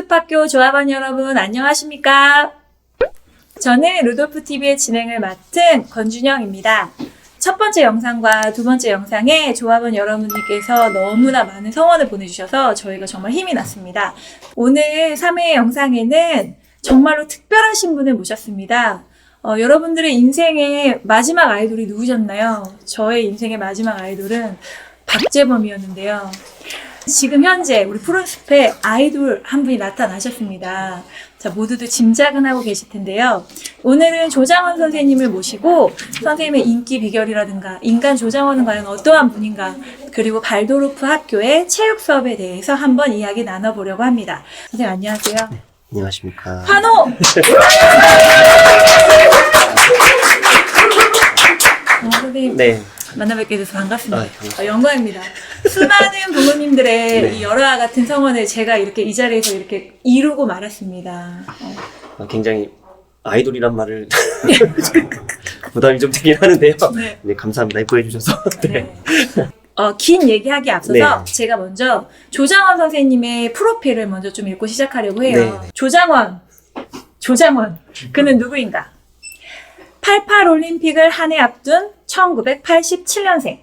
푸른숲학교 조합원 여러분 안녕하십니까? 저는 루돌프TV의 진행을 맡은 권준영입니다. 첫 번째 영상과 두 번째 영상에 조합원 여러분들께서 너무나 많은 성원을 보내주셔서 저희가 정말 힘이 났습니다. 오늘 3회 영상에는 정말로 특별하신 분을 모셨습니다. 여러분들의 인생의 마지막 아이돌이 누구셨나요? 저의 인생의 마지막 아이돌은 박재범이었는데요. 지금 현재 우리 푸른숲에 아이돌 한 분이 나타나셨습니다. 자, 모두들 짐작은 하고 계실 텐데요. 오늘은 조장원 선생님을 모시고 선생님의 인기 비결이라든가 인간 조장원은 과연 어떠한 분인가, 그리고 발도르프 학교의 체육 수업에 대해서 한번 이야기 나눠보려고 합니다. 선생님 안녕하세요. 네, 안녕하십니까. 환호! 선생님. 네. 만나뵙게 돼서 반갑습니다. 반갑습니다. 영광입니다. 수많은 부모님들의 네. 이 열화와 같은 성원을 제가 이렇게 이 자리에서 이렇게 이루고 말았습니다. 굉장히 아이돌이란 말을 부담이 좀 되긴 하는데요. 네. 네, 감사합니다. 예뻐해 주셔서. 네. 네. 긴 얘기하기 앞서서 네. 제가 먼저 조장원 선생님의 프로필을 먼저 좀 읽고 시작하려고 해요. 네. 조장원. 그는 누구인가? 88 올림픽을 한 해 앞둔 1987년생.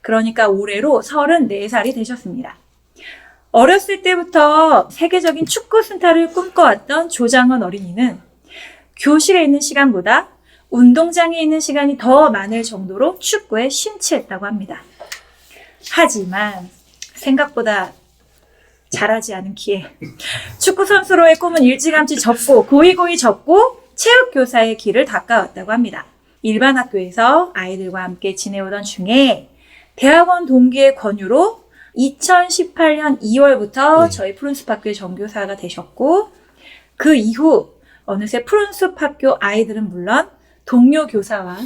그러니까 올해로 34살이 되셨습니다. 어렸을 때부터 세계적인 축구 스타를 꿈꿔왔던 조장원 어린이는 교실에 있는 시간보다 운동장에 있는 시간이 더 많을 정도로 축구에 심취했다고 합니다. 하지만 생각보다 잘하지 않은 키에 축구 선수로의 꿈은 일찌감치 접고 고이고이 접고 체육교사의 길을 닦아왔다고 합니다. 일반 학교에서 아이들과 함께 지내오던 중에 대학원 동기의 권유로 2018년 2월부터 저희 푸른숲학교의 정교사가 되셨고, 그 이후 어느새 푸른숲학교 아이들은 물론 동료 교사와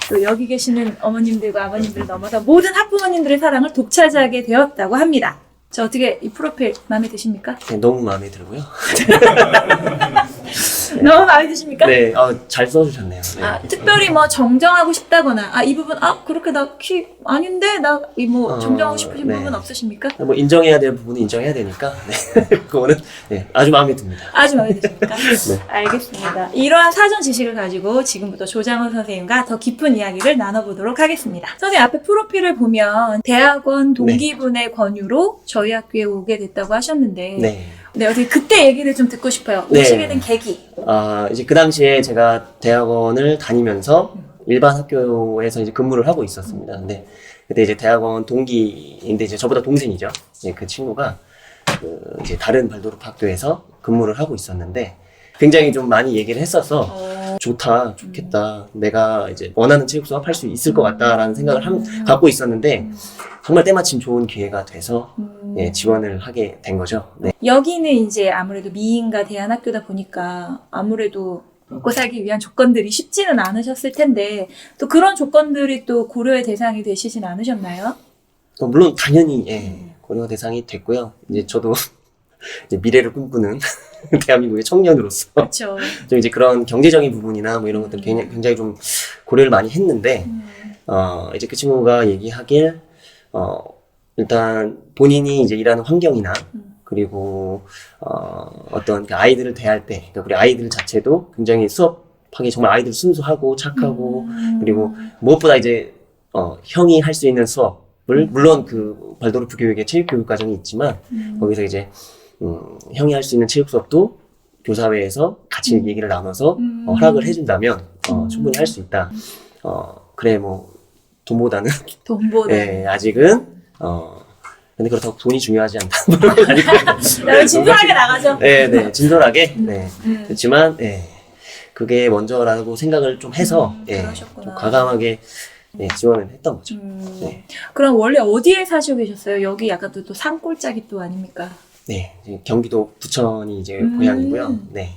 또 여기 계시는 어머님들과 아버님들 넘어서 모든 학부모님들의 사랑을 독차지하게 되었다고 합니다. 저 어떻게 이 프로필 마음에 드십니까? 네, 너무 마음에 들고요. 너무 마음에 드십니까? 네, 잘 써주셨네요. 네. 특별히 뭐 정정하고 싶다거나, 이 부분, 그렇게 나 키 아닌데, 정정하고 싶으신 네. 부분 없으십니까? 뭐 인정해야 될 부분은 인정해야 되니까, 네. 그거는 네, 아주 마음에 듭니다. 아주 마음에 드십니까? 네. 알겠습니다. 이러한 사전 지식을 가지고 지금부터 조장원 선생님과 더 깊은 이야기를 나눠보도록 하겠습니다. 선생님 앞에 프로필을 보면 대학원 동기분의 권유로 저희 학교에 오게 됐다고 하셨는데, 네. 어떻게 그때 얘기를 좀 듣고 싶어요. 네. 오시게 된 계기. 이제 그 당시에 제가 대학원을 다니면서 일반 학교에서 이제 근무를 하고 있었습니다. 근데 그때 이제 대학원 동기인데 이제 저보다 동생이죠. 이제 그 친구가 이제 다른 발도르프 학교에서 근무를 하고 있었는데 굉장히 좀 많이 얘기를 했어서 좋겠다. 내가 이제 원하는 체육 수업 할 수 있을 것 같다라는 생각을 갖고 있었는데 정말 때마침 좋은 기회가 돼서 지원을 하게 된 거죠. 네. 여기는 이제 아무래도 미인가 대안학교다 보니까 아무래도 먹고 살기 위한 조건들이 쉽지는 않으셨을 텐데, 또 그런 조건들이 또 고려의 대상이 되시진 않으셨나요? 물론 당연히 고려 대상이 됐고요. 이제 저도 이제 미래를 꿈꾸는 대한민국의 청년으로서 그렇죠. 좀 이제 그런 경제적인 부분이나 뭐 이런 것들 굉장히 좀 고려를 많이 했는데 이제 그 친구가 얘기하길 일단 본인이 이제 일하는 환경이나 그리고 어떤 그 아이들을 대할 때, 그러니까 우리 아이들 자체도 굉장히 수업하기 정말 아이들 순수하고 착하고 그리고 무엇보다 이제 형이 할 수 있는 수업을 물론 그 발도르프 교육의 체육 교육 과정이 있지만 거기서 이제 형이 할 수 있는 체육 수업도 교사회에서 같이 얘기를 나눠서 허락을 해준다면 충분히 할 수 있다. 그래 뭐 돈보다는 네, 아직은 근데 그렇다고 돈이 중요하지 않다. 진솔하게 나가죠. 네, 진솔하게. 네. 그렇지만 그게 먼저라고 생각을 좀 해서 좀 과감하게 지원을 했던 거죠. 네. 그럼 원래 어디에 사시고 계셨어요? 여기 약간 또 산골짜기 또 아닙니까? 네, 경기도 부천이 이제 고향이고요. 네.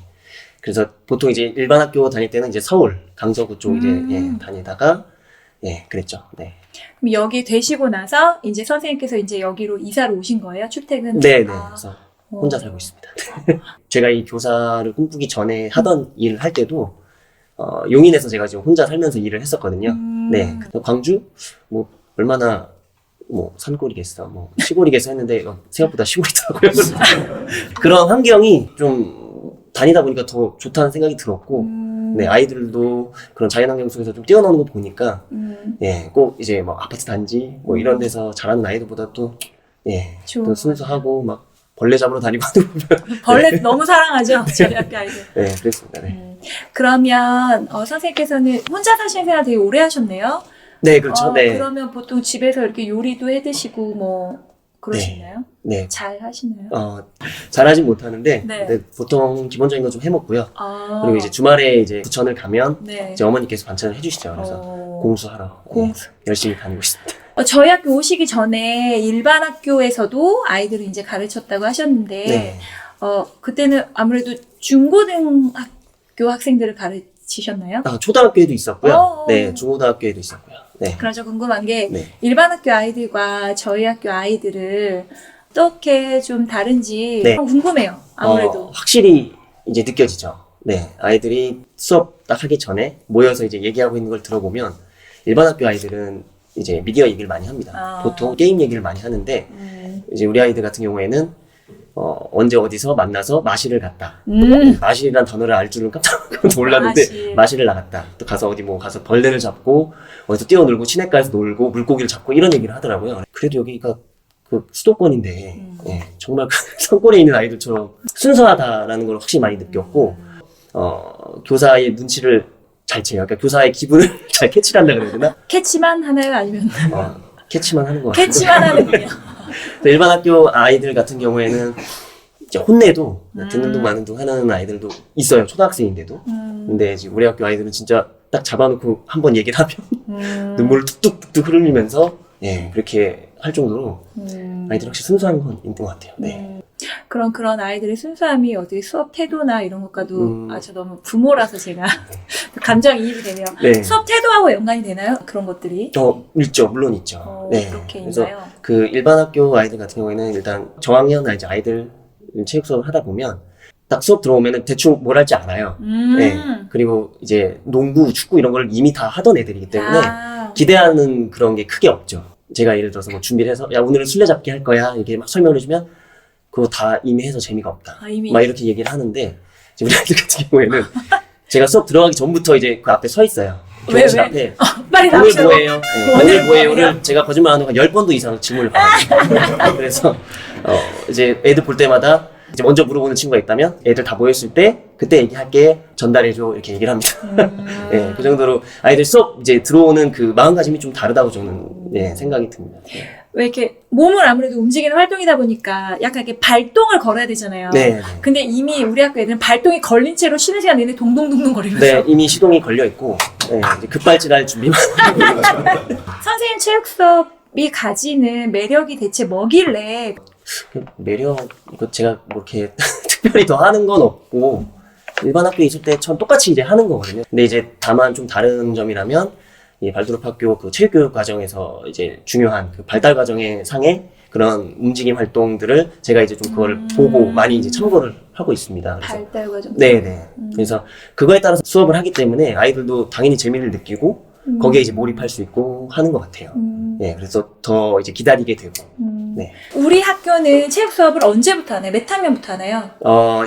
그래서 보통 이제 일반 학교 다닐 때는 이제 서울, 강서구 쪽 이제 다니다가 그랬죠. 네. 그럼 여기 되시고 나서 이제 선생님께서 이제 여기로 이사를 오신 거예요? 출퇴근? 네. 그래서 혼자 살고 있습니다. 제가 이 교사를 꿈꾸기 전에 하던 일을 할 때도 용인에서 제가 지금 혼자 살면서 일을 했었거든요. 네. 광주 뭐 얼마나 뭐 산골이겠어, 뭐 시골이겠어 했는데 생각보다 시골이더라고요. 그런 환경이 좀 다니다 보니까 더 좋다는 생각이 들었고, 네, 아이들도 그런 자연환경 속에서 좀 뛰어노는 거 보니까, 예, 꼭 이제 뭐 아파트 단지 뭐 이런 데서 자라는 아이들보다 또, 예, 좋은 또 순수하고 막 벌레 잡으러 다니고 하는 거 보면, 벌레 너무 사랑하죠? 저희 학교 아이들. 네, 그랬습니다. 네. 그러면 선생님께서는 혼자 사시는 생활 되게 오래 하셨네요? 네, 그렇죠. 네. 그러면 보통 집에서 이렇게 요리도 해 드시고 뭐 그러시나요? 네. 잘 하시나요? 잘하진 못하는데, 네. 네, 보통 기본적인 거 좀 해먹고요. 아, 그리고 이제 주말에 이제 부천을 가면, 네. 이제 어머니께서 반찬을 해주시죠. 그래서 공수하러 공수. 열심히 다니고 있습니다. 저희 학교 오시기 전에 일반 학교에서도 아이들을 이제 가르쳤다고 하셨는데, 네. 그때는 아무래도 중고등학교 학생들을 가르치셨나요? 초등학교에도 있었고요. 어. 네, 중고등학교에도 있었고요. 네. 그래서 궁금한 게 네. 일반 학교 아이들과 저희 학교 아이들을 어떻게 좀 다른지 네. 궁금해요. 아무래도. 확실히 이제 느껴지죠. 네. 아이들이 수업 딱 하기 전에 모여서 이제 얘기하고 있는 걸 들어보면 일반 학교 아이들은 이제 미디어 얘기를 많이 합니다. 보통 게임 얘기를 많이 하는데 이제 우리 아이들 같은 경우에는 언제 어디서 만나서 마실을 갔다. 마실이란 단어를 알 줄은 깜짝 놀랐는데 마실을 나갔다. 또 가서 어디 뭐 가서 벌레를 잡고 어디서 뛰어놀고 시냇가에서 놀고 물고기를 잡고 이런 얘기를 하더라고요. 그래도 여기가 그 수도권인데 예, 정말 그 산골에 있는 아이들처럼 순수하다라는 걸 확실히 많이 느꼈고 교사의 눈치를 잘 채요. 그러니까 교사의 기분을 잘 캐치를 한다 그래야 되나? 캐치만 하나요? 아니면 캐치만 하는 것 같아요. 캐치만 하는군요. 일반 학교 아이들 같은 경우에는 이제 혼내도 듣는 둥 마는 둥 하는 아이들도 있어요. 초등학생인데도. 근데 지금 우리 학교 아이들은 진짜 딱 잡아놓고 한번 얘기를 하면 눈물을 뚝뚝뚝뚝 흐르면서 예, 그렇게 할 정도로 아이들 확실히 순수한 건 있는 것 같아요. 네. 그런 아이들의 순수함이 어떻게 수업 태도나 이런 것과도 저 너무 부모라서 제가 감정이입이 되네요. 네. 수업 태도하고 연관이 되나요? 그런 것들이? 있죠. 물론 있죠. 네. 그렇게 그래서 있나요? 그 일반 학교 아이들 같은 경우에는 일단 저학년 이제 아이들 체육 수업을 하다 보면 딱 수업 들어오면은 대충 뭘 할지 알아요. 네. 그리고 이제 농구, 축구 이런 걸 이미 다 하던 애들이기 때문에 기대하는 그런 게 크게 없죠. 제가 예를 들어서 뭐 준비를 해서 야 오늘은 술래잡기 할 거야 이렇게 막 설명을 해주면 그거 다 이미 해서 재미가 없다. 막 이렇게 얘기를 하는데 이제 우리 아이들 같은 경우에는 제가 수업 들어가기 전부터 이제 그 앞에 서 있어요. 교실 앞에 빨리 오늘 나오시라고. 뭐예요? 네, 오늘 뭐예요?를 제가 거짓말 안 하고 10번도 이상 질문을 받아요. 그래서 이제 애들 볼 때마다 이제 먼저 물어보는 친구가 있다면 애들 다 모였을 때 그때 얘기할게 전달해줘 이렇게 얘기를 합니다. 네, 그 정도로 아이들 수업 이제 들어오는 그 마음가짐이 좀 다르다고 저는 예, 생각이 듭니다. 네. 왜 이렇게 몸을 아무래도 움직이는 활동이다 보니까 약간 이렇게 발동을 걸어야 되잖아요. 네. 근데 이미 우리 학교 애들은 발동이 걸린 채로 쉬는 시간 내내 동동동동 거리면서. 네, 이미 시동이 걸려 있고 네, 이제 급발진할 준비만. 선생님 체육 수업이 가지는 매력이 대체 뭐길래? 매력 이거 제가 뭐 이렇게 특별히 더 하는 건 없고 일반 학교에 있을 때처럼 똑같이 이제 하는 거거든요. 근데 이제 다만 좀 다른 점이라면 이 발도록 학교 그 체육교육 과정에서 이제 중요한 그 발달 과정의 상의 그런 움직임 활동들을 제가 이제 좀 그거를 보고 많이 이제 참고를 하고 있습니다. 그래서 발달 과정. 네네. 그래서 그거에 따라서 수업을 하기 때문에 아이들도 당연히 재미를 느끼고 거기에 이제 몰입할 수 있고 하는 것 같아요. 네, 그래서 더 이제 기다리게 되고. 네. 우리 학교는 체육 수업을 언제부터 하나요? 몇 학년부터 하나요?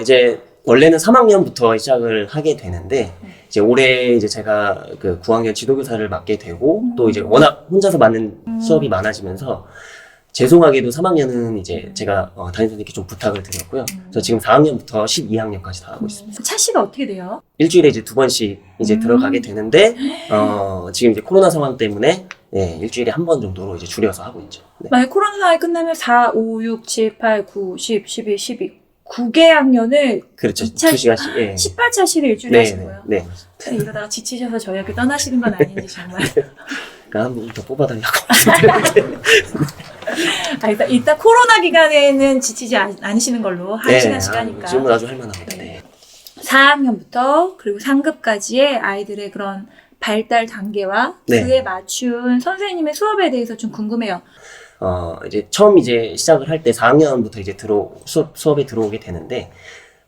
이제 원래는 3학년부터 시작을 하게 되는데 이제 올해 이제 제가 그 9학년 지도교사를 맡게 되고 또 이제 워낙 혼자서 맡는 수업이 많아지면서 죄송하게도 3학년은 이제 제가 담임선생님께 좀 부탁을 드렸고요. 그래서 지금 4학년부터 12학년까지 다 하고 있습니다. 차시가 어떻게 돼요? 일주일에 이제 2번씩 이제 들어가게 되는데 지금 이제 코로나 상황 때문에 네, 일주일에 한 번 정도로 이제 줄여서 하고 있죠. 네. 만약 코로나 상황이 끝나면 4, 5, 6, 7, 8, 9, 10, 11, 12 9개 학년을 그렇죠. 2차, 2시간씩. 예. 18차시를 일주일에 하시는 거예요? 네. 이러다가 지치셔서 저희 학교 떠나시는 건 아닌지 정말. 그러니까 한 번 더 뽑아달라고. 일단 코로나 기간에는 지치지 않으시는 걸로 1시간씩하니까. 지금은 아주 할만합니다. 네. 4학년부터 그리고 상급까지의 아이들의 그런 발달 단계와 네. 그에 맞춘 선생님의 수업에 대해서 좀 궁금해요. 이제 처음 이제 시작을 할 때 4학년부터 이제 수업에 들어오게 되는데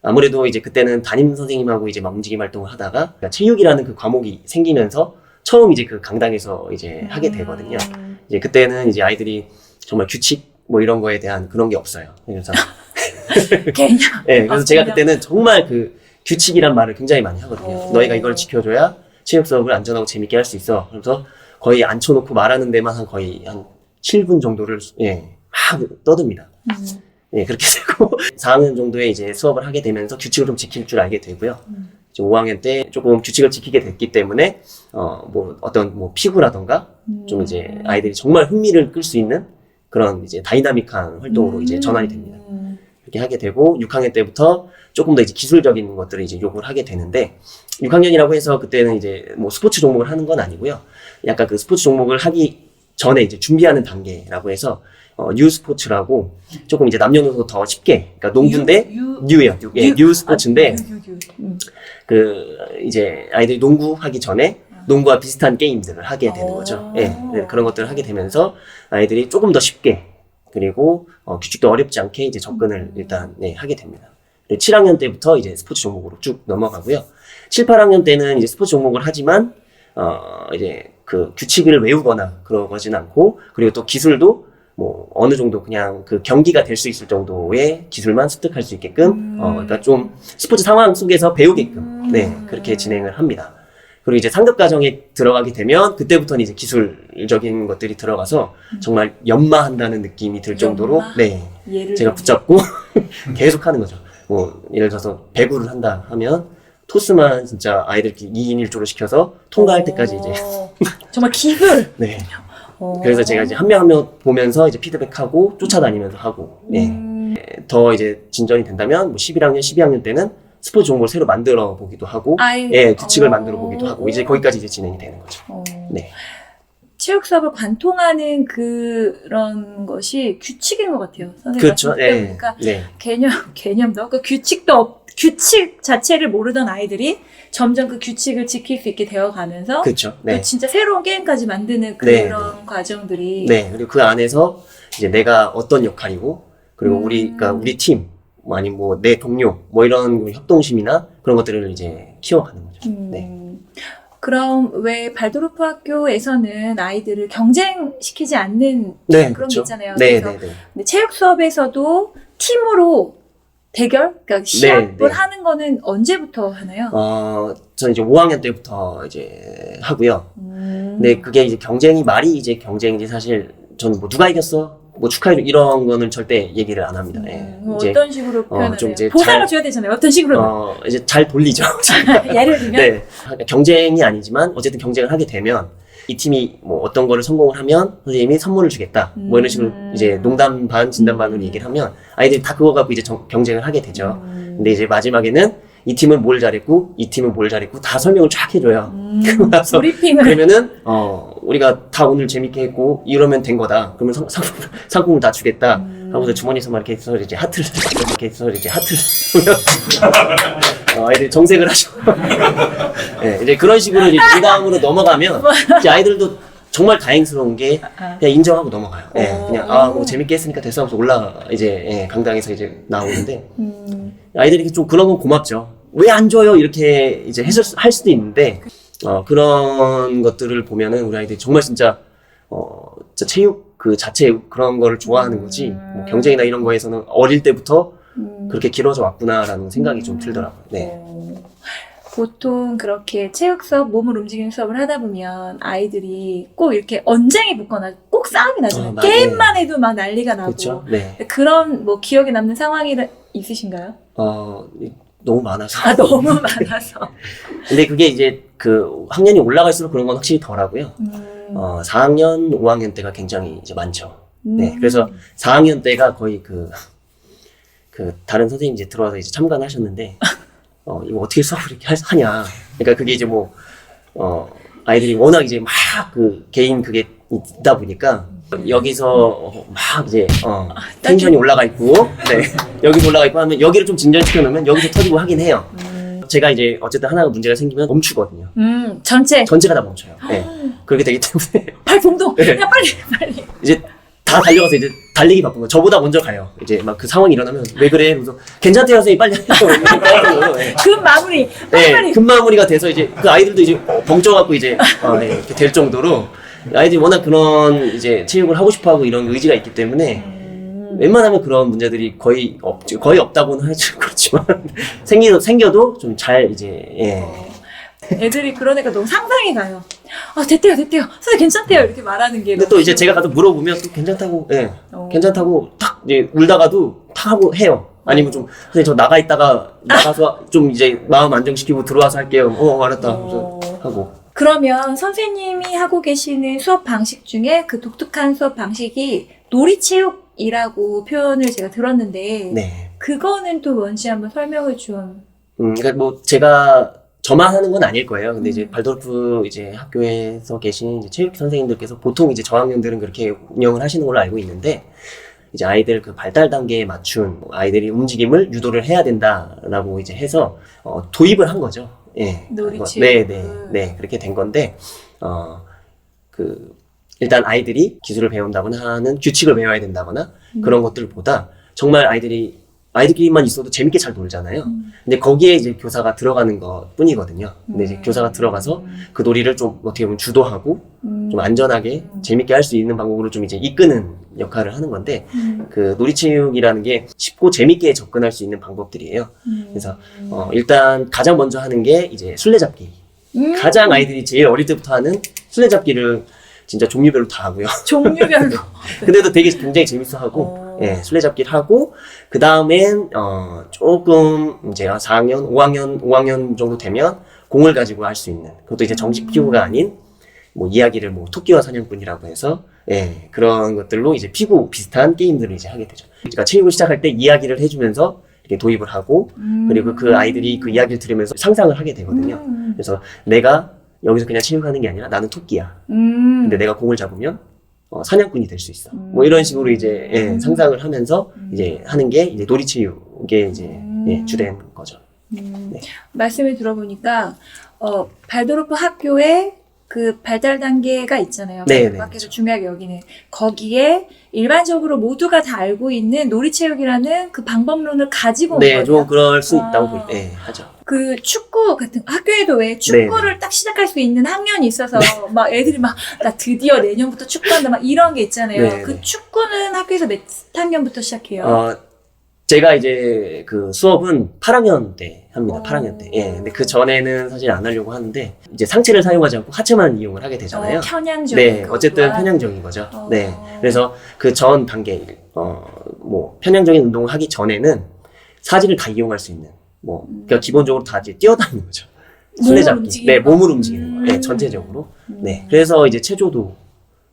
아무래도 이제 그때는 담임 선생님하고 이제 막 움직임 활동을 하다가 그러니까 체육이라는 그 과목이 생기면서 처음 이제 그 강당에서 이제 하게 되거든요. 이제 그때는 이제 아이들이 정말 규칙 뭐 이런 거에 대한 그런 게 없어요. 그래서 개념. 네, 그래서 제가 그때는 정말 그 규칙이란 말을 굉장히 많이 하거든요. 너희가 이걸 지켜줘야 체육 수업을 안전하고 재밌게 할 수 있어. 그래서 거의 앉혀놓고 말하는 데만 거의 한 7분 정도를 막 떠듭니다. 예, 그렇게 되고 4학년 정도에 이제 수업을 하게 되면서 규칙을 좀 지킬 줄 알게 되고요. 이제 5학년 때 조금 규칙을 지키게 됐기 때문에 뭐 어떤 뭐 피구라던가 좀 이제 아이들이 정말 흥미를 끌 수 있는 그런 이제 다이나믹한 활동으로 이제 전환이 됩니다. 이렇게 하게 되고 6학년 때부터 조금 더 이제 기술적인 것들을 이제 요구를 하게 되는데 6학년이라고 해서 그때는 이제 뭐 스포츠 종목을 하는 건 아니고요. 약간 그 스포츠 종목을 하기 전에 이제 준비하는 단계라고 해서 뉴 스포츠라고 조금 이제 남녀노소 더 쉽게 그러니까 농구인데 뉴예요. 뉴 스포츠인데 그 이제 아이들이 농구하기 전에 농구와 비슷한 게임들을 하게 되는 거죠. 예, 네, 그런 것들을 하게 되면서 아이들이 조금 더 쉽게 그리고 규칙도 어렵지 않게 이제 접근을 일단 하게 됩니다. 7학년 때부터 이제 스포츠 종목으로 쭉 넘어가고요. 7, 8학년 때는 이제 스포츠 종목을 하지만 이제 그 규칙을 외우거나 그러진 않고 그리고 또 기술도 뭐 어느 정도 그냥 그 경기가 될 수 있을 정도의 기술만 습득할 수 있게끔 그러니까 좀 스포츠 상황 속에서 배우게끔 그렇게 진행을 합니다. 그리고 이제 상급 과정에 들어가게 되면 그때부터는 이제 기술적인 것들이 들어가서 정말 연마한다는 느낌이 들 정도로 제가 붙잡고 계속 하는 거죠. 뭐 예를 들어서 배구를 한다 하면 토스만 진짜 아이들끼리 2인 1조로 시켜서 통과할 때까지 이제 정말 기술. 그래서 제가 이제 한 명 한 명 보면서 이제 피드백하고 쫓아다니면서 하고 더 이제 진전이 된다면 뭐 11학년, 12학년 때는 스포츠 종목을 새로 만들어 보기도 하고 규칙을 만들어 보기도 하고 이제 거기까지 이제 진행이 되는 거죠. 체육 수업을 관통하는 그런 것이 규칙인 것 같아요. 선생님 그렇죠. 보니까 개념도 그 규칙 자체를 모르던 아이들이 점점 그 규칙을 지킬 수 있게 되어가면서 그렇죠. 또 진짜 새로운 게임까지 만드는 그런 과정들이 그리고 그 안에서 이제 내가 어떤 역할이고 그리고 그러니까 우리 팀 뭐 아니면 뭐 내 동료 뭐 이런 협동심이나 그런 것들을 이제 키워가는 거죠. 그럼 왜 발도르프 학교에서는 아이들을 경쟁시키지 않는 그런 게 있잖아요. 그래서 근데 체육 수업에서도 팀으로 대결, 그러니까 시합을 하는 거는 언제부터 하나요? 저는 이제 5학년 때부터 이제 하고요. 근데 그게 이제 경쟁이 말이 이제 경쟁이지 사실 저는 뭐 누가 이겼어? 뭐 축하해 이런 거는 절대 얘기를 안 합니다. 이제 어떤 식으로 표현을 좀 해요? 이제 보상을 줘야 되잖아요. 어떤 식으로? 이제 잘 돌리죠. 예를 들면? 경쟁이 아니지만 어쨌든 경쟁을 하게 되면 이 팀이 뭐 어떤 거를 성공을 하면 선생님이 선물을 주겠다. 뭐 이런 식으로 이제 농담 반 진담 반으로 얘기를 하면 아이들이 다 그거 갖고 이제 경쟁을 하게 되죠. 근데 이제 마지막에는 이 팀은 뭘 잘했고 이 팀은 뭘 잘했고 다 설명을 쫙 해줘요. 그러고 나서 브리핑을. 그러면은 우리가 다 오늘 재밌게 했고 이러면 된 거다. 그러면 상품을 다 주겠다. 하고서 주머니에서 막 이렇게 해서 이제 하트를 아이들이 정색을 하죠. 이제 그런 식으로 이제 농담으로 넘어가면 이제 아이들도 정말 다행스러운 게 그냥 인정하고 넘어가요. 그냥 뭐 재밌게 했으니까 됐어 하면서 이제 강당에서 이제 나오는데 아이들이 좀 그런 건 고맙죠. 왜 안 줘요? 이렇게 이제 할 수도 있는데 그런 것들을 보면은 우리 아이들이 정말 진짜 진짜 체육 그 자체 그런 거를 좋아하는 거지 뭐 경쟁이나 이런 거에서는 어릴 때부터 그렇게 길어져 왔구나라는 생각이 좀 들더라고요. 보통 그렇게 체육 수업, 몸을 움직이는 수업을 하다 보면 아이들이 꼭 이렇게 언쟁이 붙거나 꼭 싸움이 나잖아요. 게임만 해도 막 난리가 나고. 그렇죠. 그런 뭐 기억에 남는 상황이 있으신가요? 너무 많아서. 너무 많아서. 근데 그게 이제 그 학년이 올라갈수록 그런 건 확실히 덜하고요. 4학년, 5학년 때가 굉장히 이제 많죠. 그래서 4학년 때가 거의 그 다른 선생님이 이제 들어와서 이제 참관하셨는데, 이거 어떻게 수업을 이렇게 하냐. 그러니까 그게 이제 뭐, 아이들이 워낙 이제 막 그 개인 그게 있다 보니까, 여기서 막 이제, 텐션이 올라가 있고, 여기서 올라가 있고 하면 여기를 좀 진전시켜 놓으면 여기서 터지고 하긴 해요. 제가 이제 어쨌든 하나가 문제가 생기면 멈추거든요. 전체가 다 멈춰요. 그렇게 되기 때문에. 발동동! 야, 빨리! 이제 다 달려가서 이제 달리기 바쁜 거. 저보다 먼저 가요. 이제 막 그 상황이 일어나면 왜 그래? 그래서 괜찮대요 선생님 빨리 하세요. 네. 급 마무리. 빨리빨리. 네, 급 마무리가 돼서 이제 그 아이들도 이제 벙쪄갖고 이제 이렇게 될 정도로 아이들이 워낙 그런 이제 체육을 하고 싶어하고 이런 의지가 있기 때문에 웬만하면 그런 문제들이 거의 없다고는 하죠. 그렇지만 생겨도 좀 잘 이제 예. 애들이 그러니까 너무 상상이 가요. 아, 됐대요. 선생님 괜찮대요. 이렇게 말하는 게. 근데 또 이제 제가 가서 물어보면 또 괜찮다고, 예. 괜찮다고 탁 이제 울다가도 탁 하고 해요. 아니면 좀 선생님 저 나가 있다가 나가서 좀 이제 마음 안정시키고 들어와서 할게요. 알았다. 그래서 하고. 그러면 선생님이 하고 계시는 수업 방식 중에 그 독특한 수업 방식이 놀이체육이라고 표현을 제가 들었는데 네. 그거는 또 뭔지 한번 설명을 좀. 그러니까 뭐 제가 저만 하는 건 아닐 거예요. 근데 이제 발도르프 이제 학교에서 계신 이제 체육 선생님들께서 보통 이제 저학년들은 그렇게 운영을 하시는 걸로 알고 있는데 이제 아이들 그 발달 단계에 맞춘 아이들이 움직임을 유도를 해야 된다라고 이제 해서 도입을 한 거죠. 예. 놀이체육. 네. 그렇게 된 건데 일단 아이들이 기술을 배운다거나 하는 규칙을 배워야 된다거나 그런 것들보다 정말 아이들끼리만 있어도 재밌게 잘 놀잖아요. 근데 거기에 이제 교사가 들어가는 것 뿐이거든요. 근데 이제 교사가 들어가서 그 놀이를 좀 어떻게 보면 주도하고 좀 안전하게 재밌게 할 수 있는 방법으로 좀 이제 이끄는 역할을 하는 건데 그 놀이체육이라는 게 쉽고 재밌게 접근할 수 있는 방법들이에요. 그래서 일단 가장 먼저 하는 게 이제 술래잡기. 가장 아이들이 제일 어릴 때부터 하는 술래잡기를 진짜 종류별로 다 하고요. 종류별로. 근데도 되게 굉장히 재밌어 하고, 예, 술래잡기를 하고, 그 다음엔, 조금, 이제 4학년, 5학년 정도 되면 공을 가지고 할 수 있는, 그것도 이제 정식 피구가 아닌, 뭐, 이야기를 뭐, 토끼와 사냥꾼이라고 해서, 예, 그런 것들로 이제 피구 비슷한 게임들을 이제 하게 되죠. 그러니까 체육을 시작할 때 이야기를 해주면서, 이렇게 도입을 하고, 그리고 그 아이들이 그 이야기를 들으면서 상상을 하게 되거든요. 그래서 내가 여기서 그냥 체육하는 게 아니라 나는 토끼야. 근데 내가 공을 잡으면 사냥꾼이 될 수 있어. 뭐 이런 식으로 이제 예, 상상을 하면서 이제 하는 게 이제 놀이체육의 이제 예, 주된 거죠. 네. 말씀을 들어보니까 발도르프 학교에 그 발달 단계가 있잖아요. 네, 밖에서 중요하게 여기는 거기에 일반적으로 모두가 다 알고 있는 놀이체육이라는 그 방법론을 가지고 온 거예요. 네, 좀 그럴 수 있다고 하죠. 그 축구 같은 학교에도 왜 축구를 딱 시작할 수 있는 학년이 있어서 막 애들이 막 나 드디어 내년부터 축구한다 막 이런 게 있잖아요. 네, 그 축구는 학교에서 몇 학년부터 시작해요? 제가 이제 그 수업은 8학년 때 합니다. 8학년 때. 예. 근데 그 전에는 사실 안 하려고 하는데 이제 상체를 사용하지 않고 하체만 이용을 하게 되잖아요. 편향적인 네, 어쨌든 편향적인 거죠. 네. 그래서 그 전 단계 뭐 편향적인 운동을 하기 전에는 사지를 다 이용할 수 있는 그러니까 기본적으로 다 이제 뛰어다니는 거죠. 술래잡기. 네, 몸을 움직이는 거예요. 네, 전체적으로. 네. 그래서 이제 체조도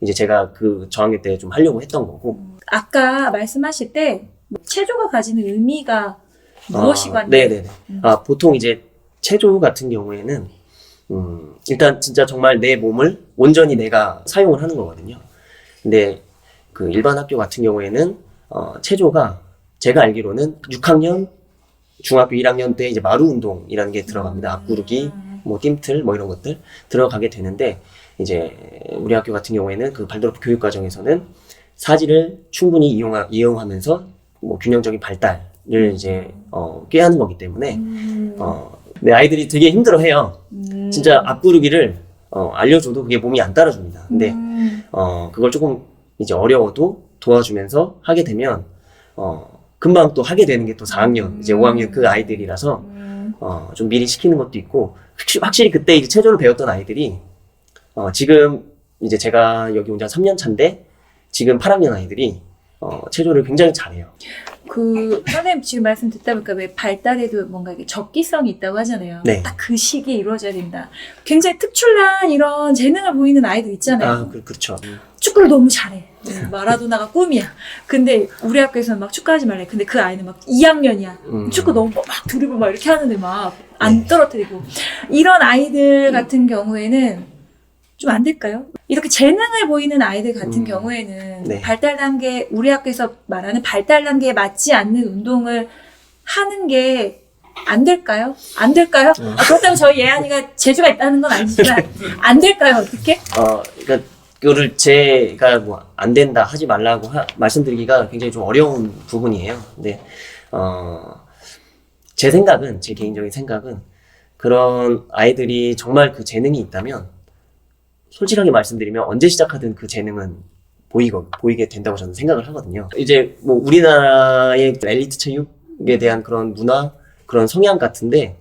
이제 제가 그 저학년 때 좀 하려고 했던 거고. 아까 말씀하실 때 체조가 가지는 의미가 무엇이관요? 네네네. 보통 이제 체조 같은 경우에는 일단 진짜 정말 내 몸을 온전히 내가 사용을 하는 거거든요. 근데 그 일반 학교 같은 경우에는 체조가 제가 알기로는 6학년 중학교 1학년 때 이제 마루 운동이라는 게 들어갑니다. 앞구르기, 뭐 띰틀, 뭐 이런 것들 들어가게 되는데 이제 우리 학교 같은 경우에는 그 발도르프 교육 과정에서는 사지를 충분히 이용하면서 뭐 균형적인 발달을 이제 꾀하는 거기 때문에 네, 아이들이 되게 힘들어해요. 진짜 앞구르기를 알려줘도 그게 몸이 안 따라줍니다. 근데 그걸 조금 이제 어려워도 도와주면서 하게 되면 금방 또 하게 되는 게 또 4학년, 이제 5학년 그 아이들이라서, 좀 미리 시키는 것도 있고, 확실히 그때 이제 체조를 배웠던 아이들이, 지금 이제 제가 여기 온 지 한 3년 차인데, 지금 8학년 아이들이, 체조를 굉장히 잘해요. 선생님 지금 말씀 듣다 보니까 왜 발달에도 뭔가 이게 적기성이 있다고 하잖아요. 네. 딱 그 시기에 이루어져야 된다. 굉장히 특출난 이런 재능을 보이는 아이들 있잖아요. 그렇죠. 축구를 너무 잘해. 마라도나가 꿈이야. 근데 우리 학교에서는 막 축구하지 말래. 근데 그 아이는 막 2학년이야. 축구 너무 막 두리고 막 이렇게 하는데 막 안 떨어뜨리고. 이런 아이들 같은 경우에는 좀 안 될까요? 이렇게 재능을 보이는 아이들 같은 경우에는 발달 단계, 우리 학교에서 말하는 발달 단계에 맞지 않는 운동을 하는 게 안 될까요? 안 될까요? 그렇다고 저희 예안이가 재주가 있다는 건 아니지만 안 될까요? 어떻게? 그러니까 그거를 제가 뭐 안 된다 하지 말라고 말씀드리기가 굉장히 좀 어려운 부분이에요. 근데 제 생각은, 제 개인적인 생각은 그런 아이들이 정말 그 재능이 있다면 솔직하게 말씀드리면 언제 시작하든 그 재능은 보이게 된다고 저는 생각을 하거든요. 이제 뭐 우리나라의 엘리트 체육에 대한 그런 문화, 그런 성향 같은데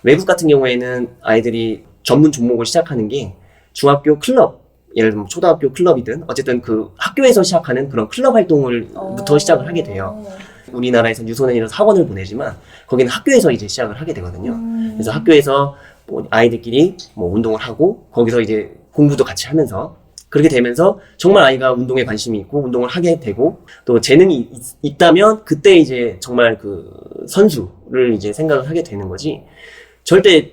외국 같은 경우에는 아이들이 전문 종목을 시작하는 게 중학교 클럽, 예를 들면 초등학교 클럽이든 어쨌든 그 학교에서 시작하는 그런 클럽 활동을부터 시작을 하게 돼요. 우리나라에서는 유소년이라서 학원을 보내지만 거기는 학교에서 이제 시작을 하게 되거든요. 그래서 학교에서 뭐 아이들끼리 뭐 운동을 하고 거기서 이제 공부도 같이 하면서 그렇게 되면서 정말 아이가 운동에 관심이 있고 운동을 하게 되고 또 재능이 있다면 그때 이제 정말 그 선수를 이제 생각을 하게 되는 거지. 절대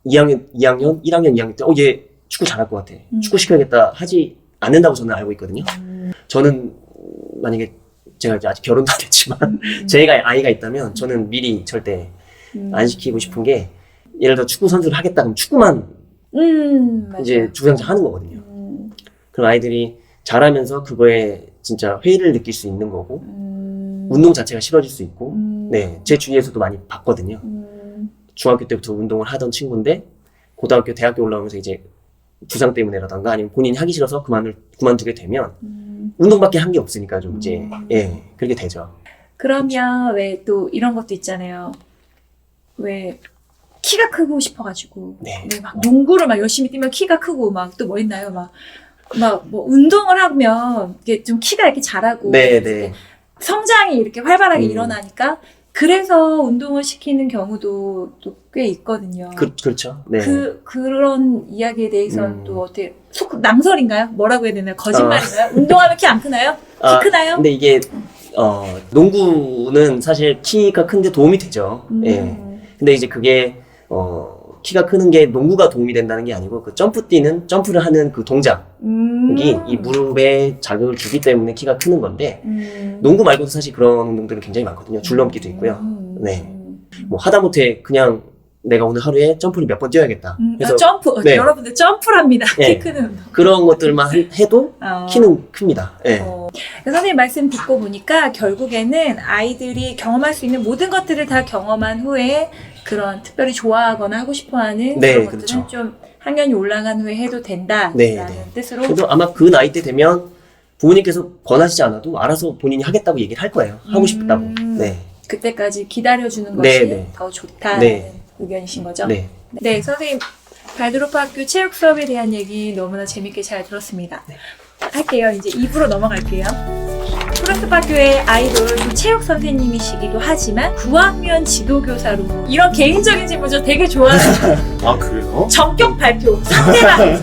1학년, 2학년 때 얘 축구 잘할 것 같아. 축구 시켜야겠다 하지 않는다고 저는 알고 있거든요. 저는 만약에 제가 이제 아직 결혼도 안 했지만 제가 아이가 있다면 저는 미리 절대 안 시키고 싶은 게 예를 들어 축구 선수를 하겠다 그럼 축구만 이제 주구장창 하는 거거든요. 그럼 아이들이 잘하면서 그거에 진짜 회의를 느낄 수 있는 거고 운동 자체가 싫어질 수 있고 네, 제 주위에서도 많이 봤거든요. 중학교 때부터 운동을 하던 친구인데 고등학교, 대학교 올라오면서 이제 부상 때문에라던가 아니면 본인이 하기 싫어서 그만두게 되면 운동밖에 한 게 없으니까 좀 이제 예 그렇게 되죠. 그러면 왜 또 이런 것도 있잖아요. 왜 키가 크고 싶어가지고 네. 왜 막 농구를 막 열심히 뛰면 키가 크고 막 또 뭐 있나요? 막 뭐 운동을 하면 이게 좀 키가 이렇게 자라고 네. 성장이 이렇게 활발하게 일어나니까 그래서 운동을 시키는 경우도 또 꽤 있거든요. 그렇죠. 네. 그런 이야기에 대해서는 또 어떻게 낭설인가요? 뭐라고 해야 되나요? 거짓말인가요? 운동하면 키 안 크나요? 키 크나요? 근데 이게 농구는 사실 키가 큰데 도움이 되죠. 예. 근데 이제 그게 키가 크는 게 농구가 도움이 된다는 게 아니고 그 점프를 하는 그 동작이 이 무릎에 자극을 주기 때문에 키가 크는 건데 농구 말고도 사실 그런 운동들은 굉장히 많거든요. 줄넘기도 있고요. 네. 뭐 하다못해 그냥 내가 오늘 하루에 점프를 몇 번 뛰어야겠다. 그래서 점프. 네. 여러분들 점프랍니다. 네. 키 크는 운동. 그런 것들만 해도 키는 큽니다. 예. 선생님 말씀 듣고 보니까 결국에는 아이들이 경험할 수 있는 모든 것들을 다 경험한 후에 그런 특별히 좋아하거나 하고 싶어하는 네, 그런 것들은 그렇죠. 좀 학년이 올라간 후에 해도 된다라는 네. 뜻으로. 그래도 아마 그 나이 때 되면 부모님께서 권하시지 않아도 알아서 본인이 하겠다고 얘기를 할 거예요. 하고 싶다고. 네. 그때까지 기다려주는 네, 것이 네. 더 좋다는 네. 의견이신 거죠? 네. 네, 선생님 발드로프 학교 체육 수업에 대한 얘기 너무나 재밌게 잘 들었습니다. 네. 할게요. 이제 2부로 넘어갈게요. 프로스트 학교의 아이돌 좀 체육 선생님이시기도 하지만 9학년 지도교사로 이런 개인적인 질문 저 되게 좋아해요. 아 그래요? 전격 발표 상대방